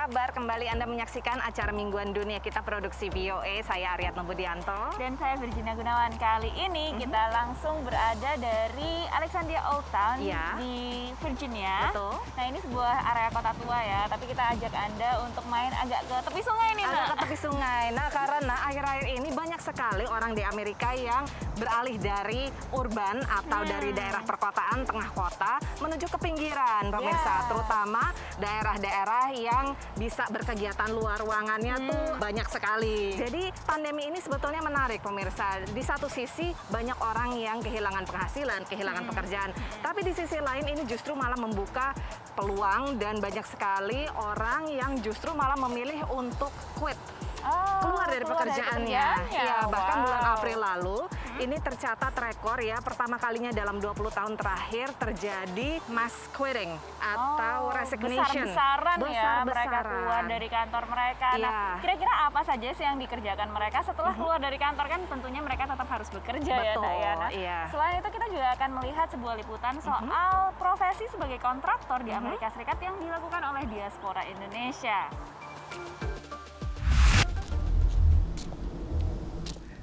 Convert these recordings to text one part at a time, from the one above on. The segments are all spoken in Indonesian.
kabar? Kembali Anda menyaksikan acara Mingguan Dunia kita produksi VOA. Saya Aryatno Budianto. Dan saya Virginia Gunawan. Kali ini kita langsung berada dari Alexandria Old Town di Virginia. Betul. Nah, ini sebuah area kota tua ya, tapi kita ajak Anda untuk main agak ke tepi sungai nih, Agak ke tepi sungai. Nah, karena akhir-akhir ini banyak sekali orang di Amerika yang beralih dari urban atau dari daerah perkotaan, tengah kota, menuju ke pinggiran, pemirsa. Terutama daerah-daerah yang bisa berkegiatan luar ruangannya tuh banyak sekali. Jadi pandemi ini sebetulnya menarik, pemirsa. Di satu sisi banyak orang yang kehilangan penghasilan, kehilangan pekerjaan. Tapi di sisi lain ini justru malah membuka peluang dan banyak sekali orang yang justru malah memilih untuk quit. Keluar dari pekerjaannya. Ya, bahkan bulan April lalu ini tercatat rekor ya, pertama kalinya dalam 20 tahun terakhir terjadi mass quitting atau resignation. Besar-besaran ya mereka keluar dari kantor mereka. Iya. Nah, kira-kira apa saja sih yang dikerjakan mereka setelah keluar dari kantor? Kan tentunya mereka tetap harus bekerja. Betul, ya, Dayana. iya. Selain itu kita juga akan melihat sebuah liputan soal profesi sebagai kontraktor di Amerika Serikat yang dilakukan oleh diaspora Indonesia.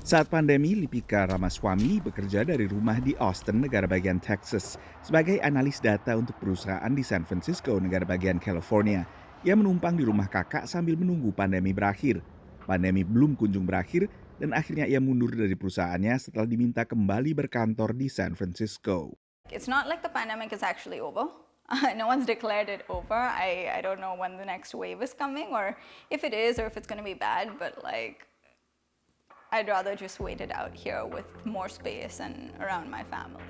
Saat pandemi, Lipika Ramaswamy bekerja dari rumah di Austin, negara bagian Texas, sebagai analis data untuk perusahaan di San Francisco, negara bagian California. Ia menumpang di rumah kakak sambil menunggu pandemi berakhir. Pandemi belum kunjung berakhir, dan akhirnya ia mundur dari perusahaannya setelah diminta kembali berkantor di San Francisco. It's not like the pandemic is actually over. No one's declared it over. I don't know when the next wave is coming, or if it is, or if it's going to be bad, but like, I'd rather just wait it out here with more space and around my family.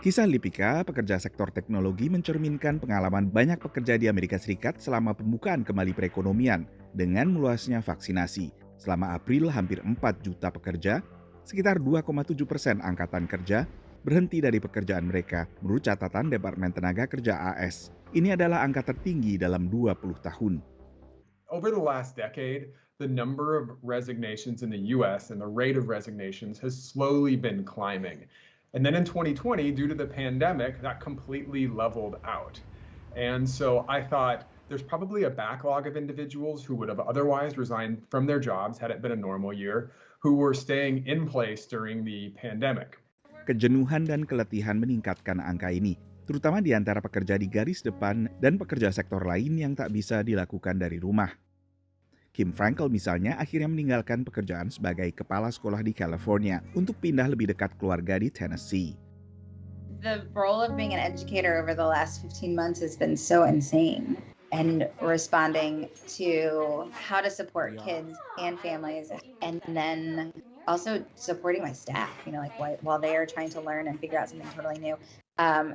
Kisah Lipika, pekerja sektor teknologi, mencerminkan pengalaman banyak pekerja di Amerika Serikat selama pembukaan kembali perekonomian dengan meluasnya vaksinasi. Selama April, hampir 4 juta pekerja, sekitar 2,7% angkatan kerja, berhenti dari pekerjaan mereka, menurut catatan Departemen Tenaga Kerja AS. Ini adalah angka tertinggi dalam 20 tahun. Over the last decade, the number of resignations in the US and the rate of resignations has slowly been climbing. And then in 2020, due to the pandemic, that completely leveled out. And so I thought there's probably a backlog of individuals who would have otherwise resigned from their jobs had it been a normal year, who were staying in place during the pandemic. Kejenuhan dan keletihan meningkatkan angka ini, terutama di antara pekerja di garis depan dan pekerja sektor lain yang tak bisa dilakukan dari rumah. Kim Frankel misalnya akhirnya meninggalkan pekerjaan sebagai kepala sekolah di California untuk pindah lebih dekat keluarga di Tennessee. The role of being an educator over the last 15 months has been so insane, and responding to how to support kids and families, and then also supporting my staff, like while they are trying to learn and figure out something totally new.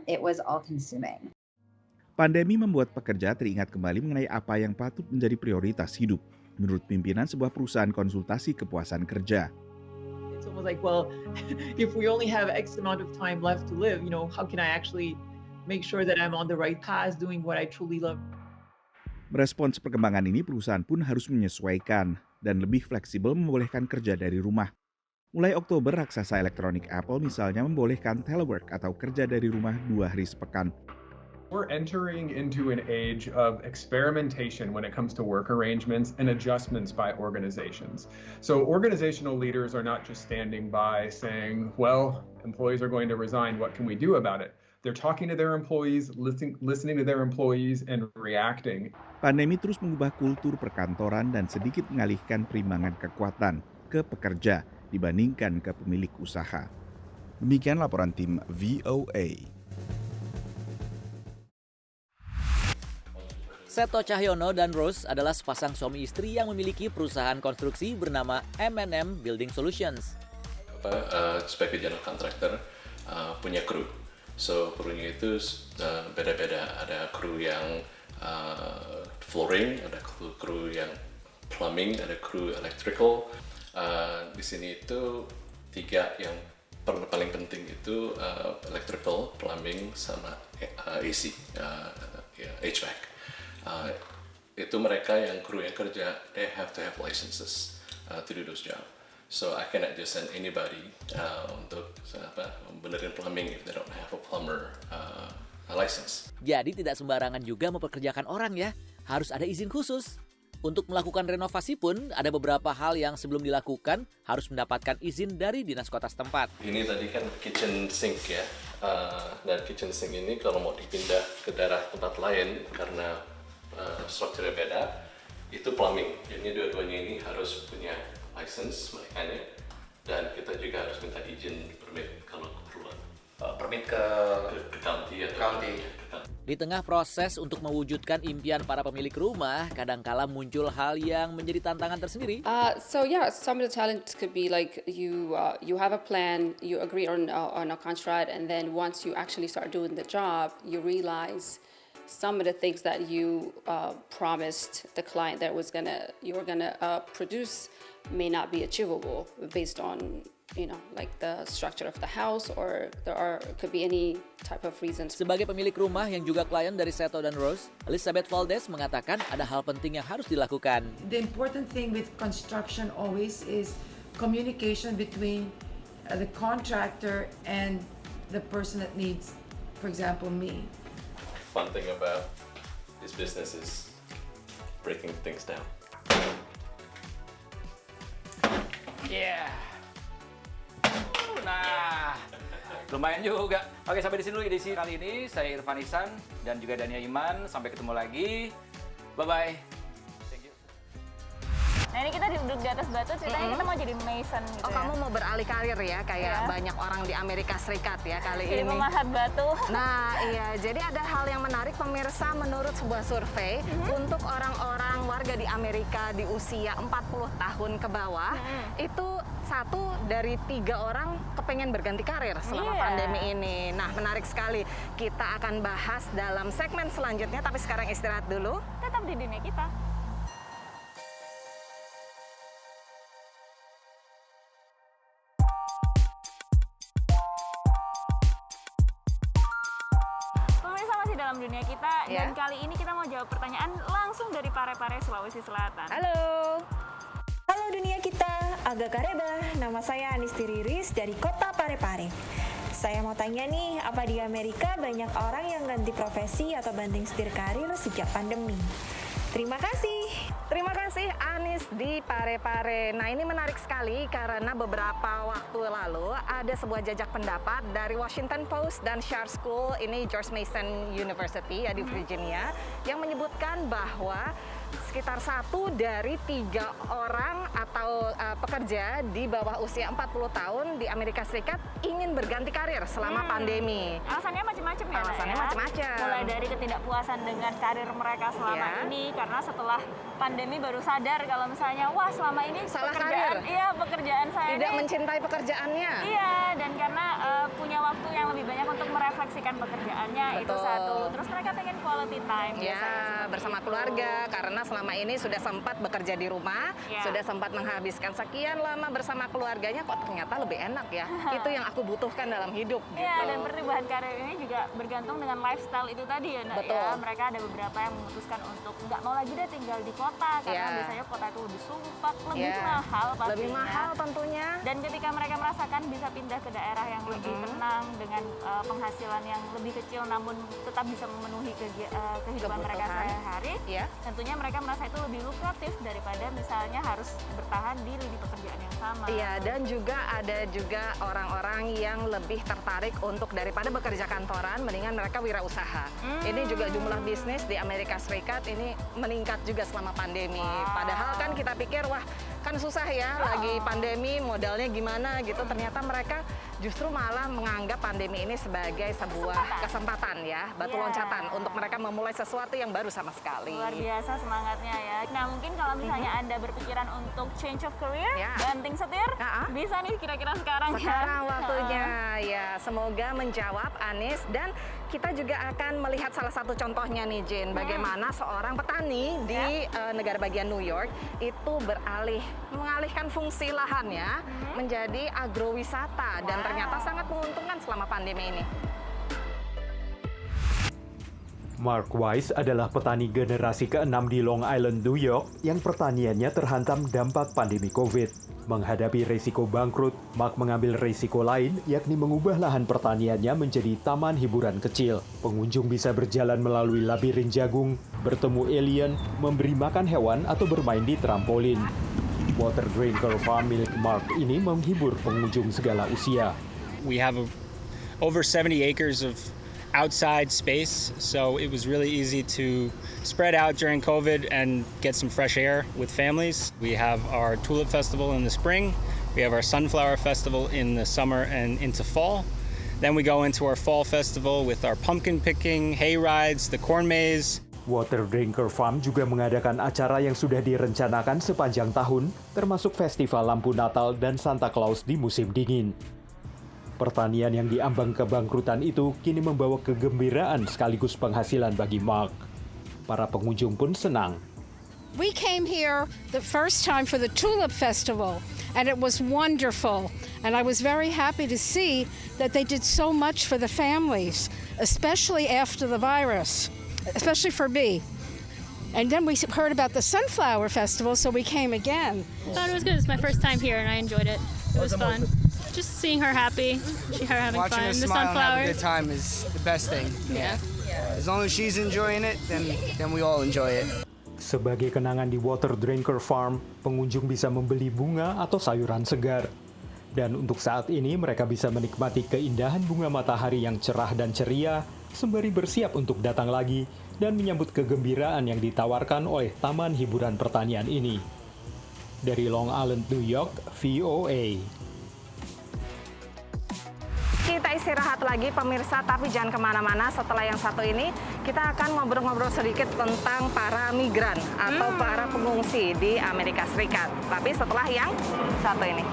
It was all consuming. Pandemi membuat pekerja teringat kembali mengenai apa yang patut menjadi prioritas hidup. Menurut pimpinan sebuah perusahaan konsultasi kepuasan kerja. It's almost like, well, if we only have X amount of time left to live, how can I actually make sure that I'm on the right path doing what I truly love? Merespons perkembangan ini, perusahaan pun harus menyesuaikan dan lebih fleksibel membolehkan kerja dari rumah. Mulai Oktober, raksasa elektronik Apple misalnya membolehkan telework atau kerja dari rumah 2 hari sepekan. We're entering into an age of experimentation when it comes to work arrangements and adjustments by organizations. So organizational leaders are not just standing by saying, well, employees are going to resign, what can we do about it? They're talking to their employees, listening to their employees, and reacting. Pandemi terus mengubah kultur perkantoran dan sedikit mengalihkan perimbangan kekuatan ke pekerja dibandingkan ke pemilik usaha. Demikian laporan tim VOA. Seto Cahyono dan Rose adalah sepasang suami istri yang memiliki perusahaan konstruksi bernama M&M Building Solutions. Sebagai general contractor punya kru. So krunya itu beda-beda. Ada kru yang flooring, ada kru yang plumbing, ada kru electrical. Di sini itu 3 yang paling penting itu electrical, plumbing, sama AC, HVAC. Itu mereka yang kru yang kerja, they have to have licenses to do those job. So I cannot just send anybody untuk benerin plumbing if they don't have a plumber license. Jadi tidak sembarangan juga mempekerjakan orang ya, harus ada izin khusus. Untuk melakukan renovasi pun ada beberapa hal yang sebelum dilakukan harus mendapatkan izin dari dinas kota setempat. Ini tadi kan kitchen sink ya, dan kitchen sink ini kalau mau dipindah ke daerah tempat lain karena strukturnya beda, itu plumbing. Jadi dua-duanya ini harus punya license mereka, dan kita juga harus minta izin permit kalau keperluan. Permit ke county atau county. Di tengah proses untuk mewujudkan impian para pemilik rumah, kadangkala muncul hal yang menjadi tantangan tersendiri. So yeah, some of the challenges could be like you have a plan, you agree on a contract, and then once you actually start doing the job, you realize some of the things that you promised the client that you were gonna produce may not be achievable based on like the structure of the house, or could be any type of reasons. Sebagai pemilik rumah yang juga klien dari Seto dan Rose, Elizabeth Valdez mengatakan ada hal penting yang harus dilakukan. The important thing with construction always is communication between the contractor and the person that needs, for example, me. Fun thing about this business is breaking things down. Yeah. Nah, lumayan juga. Oke, sampai di sini dulu edisi kali ini. Saya Irfan Ihsan dan juga Dania Iman. Sampai ketemu lagi. Bye-bye. Thank you. Nah ini kita duduk di atas batu, ceritanya kita mau jadi mason gitu. Oh, kamu mau beralih karir ya, kayak banyak orang di Amerika Serikat ya kali jadi ini. pemahat batu. Nah iya, jadi ada hal yang menarik pemirsa menurut sebuah survei untuk orang-orang warga di Amerika di usia 40 tahun ke bawah, itu 1 dari 3 orang kepengen berganti karir selama pandemi ini. Nah menarik sekali, kita akan bahas dalam segmen selanjutnya, tapi sekarang istirahat dulu. Tetap di dunia kita. Dalam dunia kita, dan kali ini kita mau jawab pertanyaan langsung dari Parepare, Sulawesi Selatan. Halo. Halo dunia kita, Aga Kareba. Nama saya Anisti Riris dari kota Parepare. Saya mau tanya nih, apa di Amerika banyak orang yang ganti profesi atau banting setir karir sejak pandemi? Terima kasih. Terima kasih Anis di Parepare. Nah ini menarik sekali karena beberapa waktu lalu ada sebuah jajak pendapat dari Washington Post dan Share School, ini George Mason University ya di Virginia, yang menyebutkan bahwa sekitar 1 dari 3 orang atau pekerja di bawah usia 40 tahun di Amerika Serikat ingin berganti karir selama pandemi. Alasannya macam-macam ya? Alasannya macam-macam. Mulai dari ketidakpuasan dengan karir mereka selama ini, karena setelah pandemi baru sadar kalau misalnya, wah selama ini salah pekerjaan, karir. Pekerjaan saya tidak ini, mencintai pekerjaannya. Iya, dan karena punya waktu yang lebih banyak untuk merefleksikan pekerjaannya. Betul. Itu satu. Terus mereka pengen quality time bersama keluarga, karena selama ini sudah sempat bekerja di rumah, sudah sempat menghabiskan sekian lama bersama keluarganya, kok ternyata lebih enak ya. Itu yang aku butuhkan dalam hidup. Iya, dan perubahan karir ini juga bergantung dengan lifestyle itu tadi ya, Nak. Betul. Ya, mereka ada beberapa yang memutuskan untuk nggak mau lagi deh tinggal di kota, karena biasanya kota itu lebih sumpah, lebih mahal pastinya. Lebih mahal tentunya. Dan ketika mereka merasakan bisa pindah ke daerah yang lebih tenang dengan penghasilan yang lebih kecil, namun tetap bisa memenuhi kehidupan mereka sehari-hari, tentunya mereka merasa itu lebih lukratif daripada misalnya harus bertahan di lini pekerjaan yang sama. Iya, dan juga ada juga orang-orang yang lebih tertarik untuk daripada bekerja kantoran, mendingan mereka wirausaha. Ini juga jumlah bisnis di Amerika Serikat ini meningkat juga selama pandemi. Padahal kan kita pikir, wah kan susah ya, lagi pandemi modalnya gimana gitu. Ternyata mereka justru malah menganggap pandemi ini sebagai sebuah kesempatan ya, batu loncatan untuk mereka memulai sesuatu yang baru sama sekali. Luar biasa semangatnya ya. Nah mungkin kalau misalnya Anda berpikiran untuk change of career, banting setir, bisa nih kira-kira sekarang waktunya ya. Semoga menjawab Anis, dan kita juga akan melihat salah satu contohnya nih Jin, bagaimana seorang petani di negara bagian New York itu mengalihkan fungsi lahannya menjadi agrowisata, dan ternyata sangat menguntungkan selama pandemi ini. Mark Weiss adalah petani generasi ke-6 di Long Island, New York, yang pertaniannya terhantam dampak pandemi COVID. Menghadapi risiko bangkrut, Mark mengambil risiko lain, yakni mengubah lahan pertaniannya menjadi taman hiburan kecil. Pengunjung bisa berjalan melalui labirin jagung, bertemu alien, memberi makan hewan, atau bermain di trampolin. Water Drinker Farm milik Mark ini menghibur pengunjung segala usia. We have over 70 acres of outside space, so it was really easy to spread out during COVID and get some fresh air with families. We have our Tulip Festival in the spring, we have our Sunflower Festival in the summer and into fall. Then we go into our fall festival with our pumpkin picking, hay rides, the corn maze. Water Drinker Farm juga mengadakan acara yang sudah direncanakan sepanjang tahun, termasuk festival lampu Natal dan Santa Claus di musim dingin. Pertanian yang diambang kebangkrutan itu kini membawa kegembiraan sekaligus penghasilan bagi Mark. Para pengunjung pun senang. We came here the first time for the Tulip Festival, and it was wonderful. And I was very happy to see that they did so much for the families, especially after the virus, especially for me. And then we heard about the Sunflower Festival, so we came again. I thought it was good. It's my first time here, and I enjoyed it. It was fun. Just seeing her happy, her having Watching fun. her The smile and have a sunflower. good time is the best thing. Yeah. As long as she's enjoying it, then we all enjoy it. Sebagai kenangan di Water Drinker Farm, pengunjung bisa membeli bunga atau sayuran segar. Dan untuk saat ini mereka bisa menikmati keindahan bunga matahari yang cerah dan ceria, sembari bersiap untuk datang lagi dan menyambut kegembiraan yang ditawarkan oleh Taman Hiburan Pertanian ini. Dari Long Island, New York, VOA. Kita istirahat lagi pemirsa, tapi jangan kemana-mana. Setelah yang satu ini, kita akan ngobrol-ngobrol sedikit tentang para migran atau para pengungsi di Amerika Serikat. Tapi setelah yang satu ini.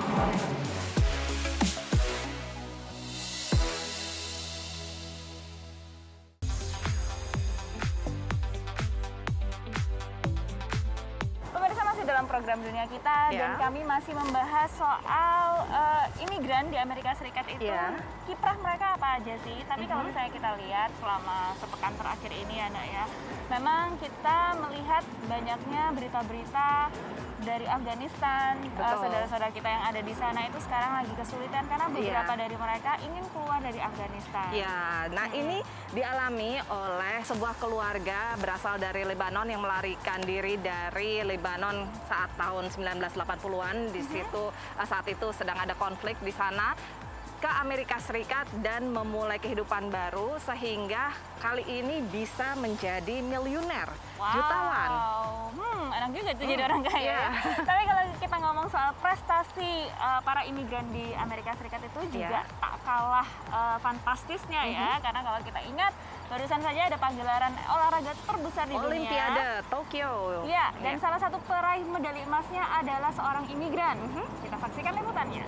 Dalam program Dunia Kita dan kami masih membahas soal imigran di Amerika Serikat itu kiprah mereka apa aja sih. Tapi kalau misalnya kita lihat selama sepekan terakhir ini ya Nak ya, memang kita melihat banyaknya berita-berita dari Afghanistan, saudara-saudara kita yang ada di sana itu sekarang lagi kesulitan karena beberapa dari mereka ingin keluar dari Afghanistan. Ya, nah ini dialami oleh sebuah keluarga berasal dari Lebanon yang melarikan diri dari Lebanon saat tahun 1980-an. Di situ saat itu sedang ada konflik di sana, ke Amerika Serikat dan memulai kehidupan baru sehingga kali ini bisa menjadi miliuner, jutawan. Enak juga tuh jadi orang kaya. Tapi kalau kita ngomong soal prestasi para imigran di Amerika Serikat itu juga tak kalah fantastisnya ya, karena kalau kita ingat barusan saja ada pagelaran olahraga terbesar di dunia, Olimpiade Tokyo. Ya, dan salah satu peraih medali emasnya adalah seorang imigran. Kita saksikan liputannya.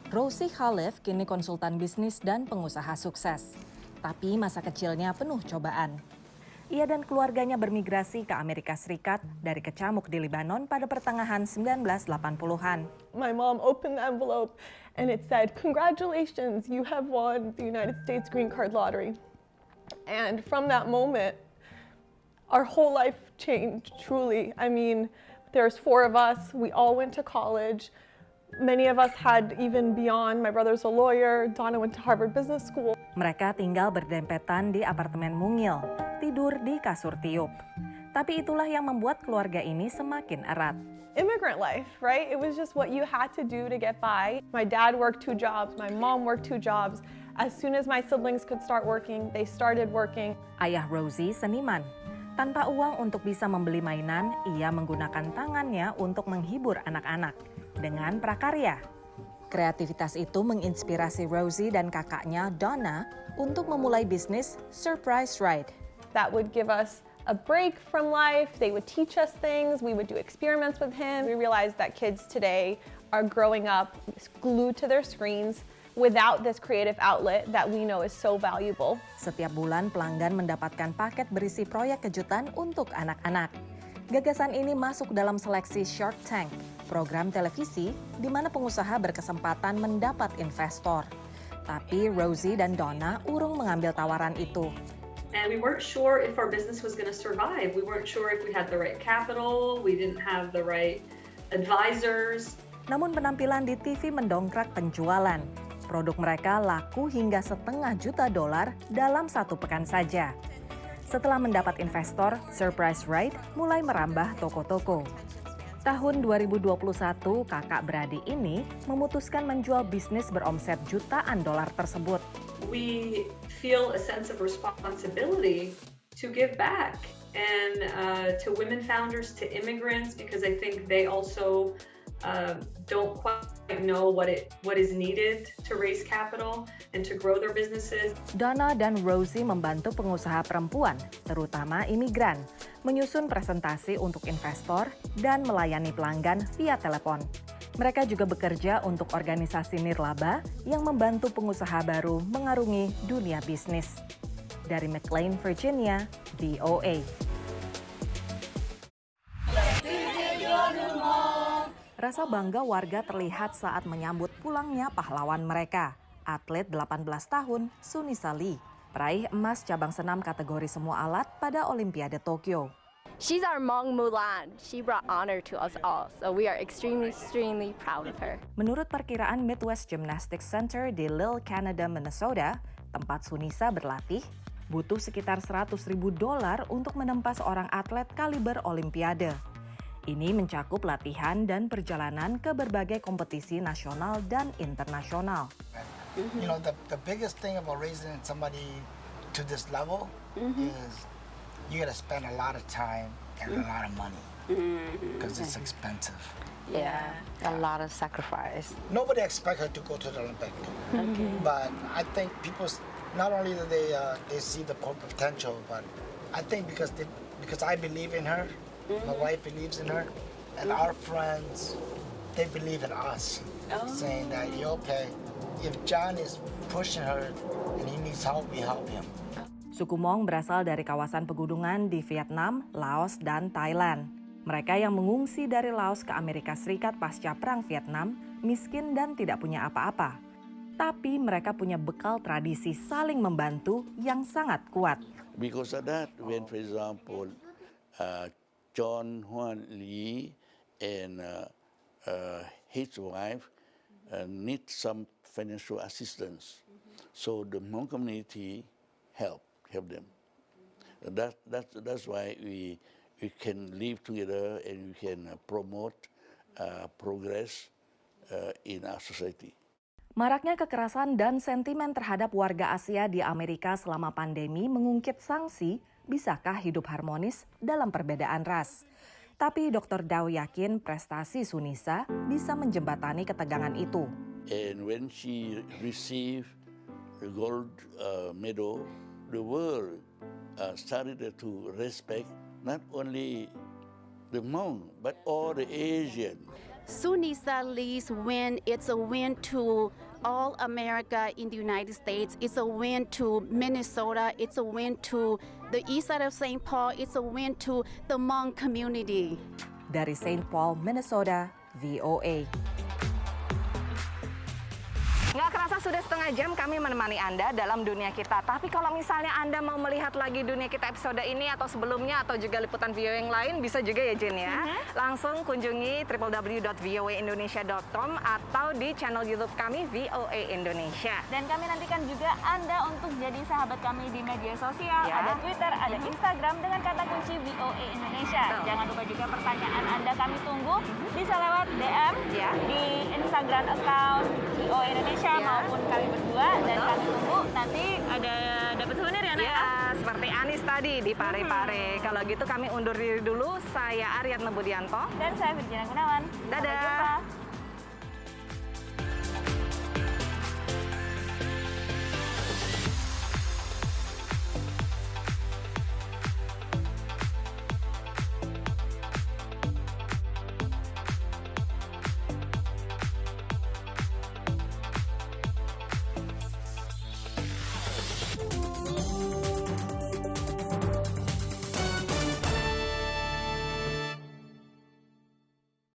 Rosie Khalif kini konsultan bisnis dan pengusaha sukses. Tapi masa kecilnya penuh cobaan. Ia dan keluarganya bermigrasi ke Amerika Serikat dari kecamuk di Lebanon pada pertengahan 1980-an. My mom opened the envelope and it said, "Congratulations, you have won the United States Green Card Lottery." And from that moment, our whole life changed, truly. I mean, there's 4 of us, we all went to college. Many of us had even beyond. My brother's a lawyer, Donna went to Harvard Business School. Mereka tinggal berdempetan di apartemen mungil, tidur di kasur tiup. Tapi itulah yang membuat keluarga ini semakin erat. Immigrant life, right? It was just what you had to do to get by. My dad worked 2 jobs, my mom worked 2 jobs. As soon as my siblings could start working, they started working. Ayah Rosie seniman. Tanpa uang untuk bisa membeli mainan, ia menggunakan tangannya untuk menghibur anak-anak dengan prakarya. Kreativitas itu menginspirasi Rosie dan kakaknya Donna untuk memulai bisnis Surprise Ride. That would give us a break from life. They would teach us things. We would do experiments with him. We realized that kids today are growing up glued to their screens without this creative outlet that we know is so valuable. Setiap bulan pelanggan mendapatkan paket berisi proyek kejutan untuk anak-anak. Gagasan ini masuk dalam seleksi Shark Tank, program televisi di mana pengusaha berkesempatan mendapat investor. Tapi Rosie dan Donna urung mengambil tawaran itu. And we weren't sure if our business was going to survive. We weren't sure if we had the right capital. We didn't have the right advisors. Namun penampilan di TV mendongkrak penjualan. Produk mereka laku hingga $500,000 dalam 1 pekan saja. Setelah mendapat investor, Surprise Ride mulai merambah toko-toko. Tahun 2021, kakak beradik ini memutuskan menjual bisnis beromset jutaan dolar tersebut. We feel a sense of responsibility to give back and to women founders, to immigrants, because I think they also don't quite know what is needed to raise capital and to grow their businesses. Donna dan Rosie membantu pengusaha perempuan, terutama imigran, menyusun presentasi untuk investor dan melayani pelanggan via telepon. Mereka juga bekerja untuk organisasi nirlaba yang membantu pengusaha baru mengarungi dunia bisnis. Dari McLean, Virginia, VOA. Rasa bangga warga terlihat saat menyambut pulangnya pahlawan mereka, atlet 18 tahun Sunisa Lee, peraih emas cabang senam kategori semua alat pada Olimpiade Tokyo. She's our Hmong Mulan. She brought honor to us all, so we are extremely proud of her. Menurut perkiraan Midwest Gymnastics Center di Lille, Canada, Minnesota, tempat Sunisa berlatih, butuh sekitar $100,000 untuk menempa seorang atlet kaliber Olimpiade. Ini mencakup latihan dan perjalanan ke berbagai kompetisi nasional dan internasional. You know, the biggest thing about raising somebody to this level is you got to spend a lot of time and a lot of money because it's expensive. Yeah, a lot of sacrifice. Nobody expects her to go to the Olympic, but I think people not only do they see the potential, but I think because I believe in her, my wife believes in her, and our friends, they believe in us, saying that okay, if John is pushing her and he needs help, we help him. Suku Hmong berasal dari kawasan pegunungan di Vietnam, Laos, dan Thailand. Mereka yang mengungsi dari Laos ke Amerika Serikat pasca Perang Vietnam, miskin dan tidak punya apa-apa. Tapi mereka punya bekal tradisi saling membantu yang sangat kuat. Because of that, when for example, John Huan Lee and his wife need some financial assistance, so the Hmong community help them. That's why we can live together and we can promote progress in our society. Maraknya kekerasan dan sentimen terhadap warga Asia di Amerika selama pandemi mengungkit sanksi, bisakah hidup harmonis dalam perbedaan ras? Tapi Dr. Dao yakin prestasi Sunisa bisa menjembatani ketegangan itu. And when she received the gold medal, the world started to respect not only the Hmong, but all the Asian. Sunisa Lee's win, it's a win to all America in the United States. It's a win to Minnesota. It's a win to the east side of St. Paul. It's a win to the Hmong community. Dari St. Paul, Minnesota, VOA. Nggak kerasa sudah setengah jam kami menemani Anda dalam dunia kita. Tapi kalau misalnya Anda mau melihat lagi dunia kita episode ini atau sebelumnya atau juga liputan VOA yang lain, bisa juga ya Jen ya. Langsung kunjungi www.voaindonesia.com atau di channel YouTube kami VOA Indonesia. Dan kami nantikan juga Anda untuk jadi sahabat kami di media sosial. Ada Twitter, ada Instagram dengan kata kunci VOA Indonesia. Jangan lupa juga pertanyaan Anda kami tunggu. Bisa lewat DM di Instagram account VOA Indonesia maupun kami berdua, dan kami tunggu nanti ada dapat souvenir ya Naya? Ya, seperti Anis tadi di Pare-Pare. Kalau gitu kami undur diri dulu. Saya Aryatna Budianto dan saya Virginia Gunawan. Dadah.